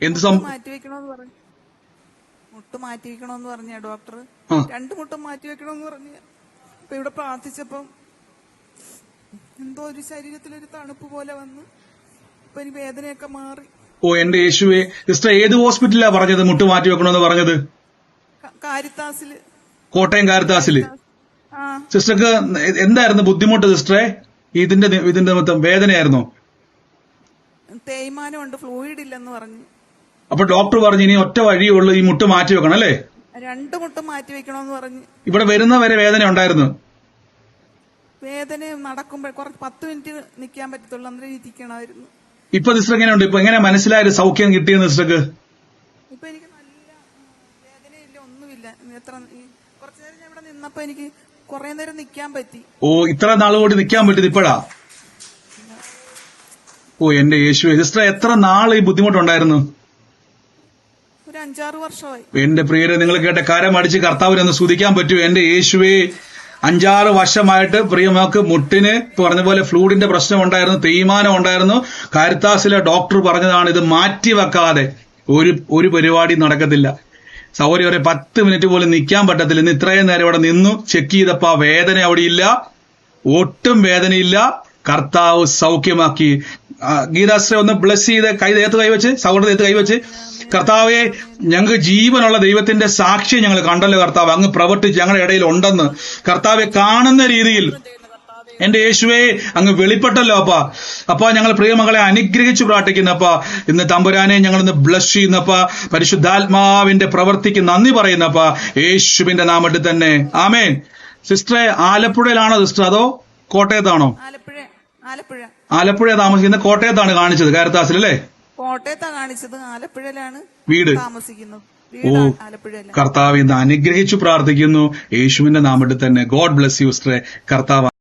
എന്ത് മാറ്റിവെക്കണോന്ന് പറഞ്ഞു. മുട്ട് മാറ്റിവെക്കണോന്ന് പറഞ്ഞ ഡോക്ടർ. 2 മുട്ടും മാറ്റിവെക്കണോന്ന് പറഞ്ഞു. ഇപ്പൊ ഇവിടെ പ്രാർത്ഥിച്ചപ്പം എന്തോ ഒരു ശരീരത്തിലൊരു തണുപ്പ് പോലെ വന്ന് ഇപ്പൊ എനിക്ക് വേദനയൊക്കെ മാറി. ഓ എന്റെ യേശുവേ. സിസ്റ്റർ ഏത് ഹോസ്പിറ്റലിലാ പറഞ്ഞത് മുട്ട് മാറ്റി വെക്കണമെന്ന് പറഞ്ഞത്? കാരിത്താസില്. കോട്ടയം കാരിത്താസില്. സിസ്റ്റർക്ക് എന്തായിരുന്നു ബുദ്ധിമുട്ട് സിസ്റ്ററെ? ഇതിന്റെ മൊത്തം വേദനയായിരുന്നോ? തേയ്മാനമുണ്ട്, ഫ്ലൂയിഡ് ഇല്ലെന്ന് പറഞ്ഞു. അപ്പൊ ഡോക്ടർ പറഞ്ഞു ഇനി ഒറ്റ വഴിയേ ഉള്ളൂ, ഈ മുട്ട് മാറ്റി വെക്കണം അല്ലേ? 2 മുട്ടും മാറ്റി വെക്കണമെന്ന് പറഞ്ഞു. ഇവിടെ വരുന്ന വരെ വേദന ഉണ്ടായിരുന്നു? വേദന നടക്കുമ്പോൾ കുറച്ച് 10 മിനിറ്റ് നിൽക്കാൻ പറ്റത്തുള്ളൂ, അന്നേരം ഇരിക്കണമായിരുന്നു. ഇപ്പൊ സിസ്റ്റർ എങ്ങനെയുണ്ട്? ഇപ്പൊ എങ്ങനെ മനസ്സിലായൊരു സൗഖ്യം കിട്ടിയെന്ന് സിസ്റ്റർക്ക്? ഇപ്പൊ എനിക്ക് നല്ല വേദനയില്ല, ഒന്നുമില്ല. കുറച്ചു നേരം ഞാൻ ഇവിടെ നിന്നപ്പോ എനിക്ക് കുറെ നേരം നിൽക്കാൻ പറ്റി. ഓ ഇത്ര നാളുകൂടി നിൽക്കാൻ പറ്റിയത് ഇപ്പോഴാ? ഓ എന്റെ യേശുവേ. സിസ്റ്റർ എത്ര നാൾ ഈ ബുദ്ധിമുട്ടുണ്ടായിരുന്നു? ഒരു 5-6 വർഷമായി. എന്റെ പ്രിയരെ, നിങ്ങൾ കേട്ട കരമടിച്ച് കർത്താവിനൊന്ന് സ്തുതിക്കാൻ പറ്റുമോ? എന്റെ യേശുവേ. 5-6 വർഷമായിട്ട് പ്രിയമോക്ക് മുട്ടിന് പറഞ്ഞ പോലെ ഫ്ലൂയിഡിന്റെ പ്രശ്നം ഉണ്ടായിരുന്നു, തേയ്മാനം ഉണ്ടായിരുന്നു. കാരിത്താസിലെ ഡോക്ടർ പറഞ്ഞതാണ് ഇത് മാറ്റി വെക്കാതെ ഒരു പരിപാടി നടക്കത്തില്ല. സൗകര്യം വരെ 10 മിനിറ്റ് പോലും നിൽക്കാൻ പറ്റത്തില്ല. ഇന്ന് ഇത്രയും നേരം ഇവിടെ നിന്നു ചെക്ക് ചെയ്തപ്പോ വേദന അവിടെ ഇല്ല, ഒട്ടും വേദനയില്ല. കർത്താവ് സൗഖ്യമാക്കി. ഗീതാശ്രയ ഒന്ന് ബ്ലസ് ചെയ്ത് ദേഹത്ത് കൈവച്ച്, സൗഹൃദ ദേഹത്ത് കൈവച്ച്, കർത്താവെ ഞങ്ങൾക്ക് ജീവനുള്ള ദൈവത്തിന്റെ സാക്ഷ്യം ഞങ്ങൾ കണ്ടല്ലോ കർത്താവ്, അങ്ങ് പ്രവർത്തിച്ച് ഞങ്ങളുടെ ഇടയിൽ ഉണ്ടെന്ന് കർത്താവെ കാണുന്ന രീതിയിൽ എന്റെ യേശുവേ അങ്ങ് വെളിപ്പെട്ടല്ലോ അപ്പാ ഞങ്ങൾ പ്രിയമകളെ അനുഗ്രഹിച്ചു പ്രാർത്ഥിക്കുന്നപ്പ. ഇന്ന് തമ്പുരാനെ ഞങ്ങളിന്ന് ബ്ലസ് ചെയ്യുന്നപ്പ, പരിശുദ്ധാത്മാവിന്റെ പ്രവർത്തിക്ക് നന്ദി പറയുന്നപ്പ, യേശുവിന്റെ നാമത്തിൽ തന്നെ ആമേൻ. സിസ്റ്ററെ ആലപ്പുഴയിലാണോ സിസ്റ്റർ അതോ കോട്ടയത്താണോ? ആലപ്പുഴ താമസിക്കുന്ന. കോട്ടയത്താണ് കാണിച്ചത് കാരിത്താസിൽ അല്ലേ? കോട്ടയത്താണ് കാണിച്ചത്, ആലപ്പുഴയിലാണ് വീട് താമസിക്കുന്നത്. ഓ കർത്താവ് ഇന്ന് അനുഗ്രഹിച്ചു പ്രാർത്ഥിക്കുന്നു യേശുവിന്റെ നാമത്തിൽ തന്നെ. ഗോഡ് ബ്ലെസ് യു സിസ്റ്ററെ. കർത്താവ്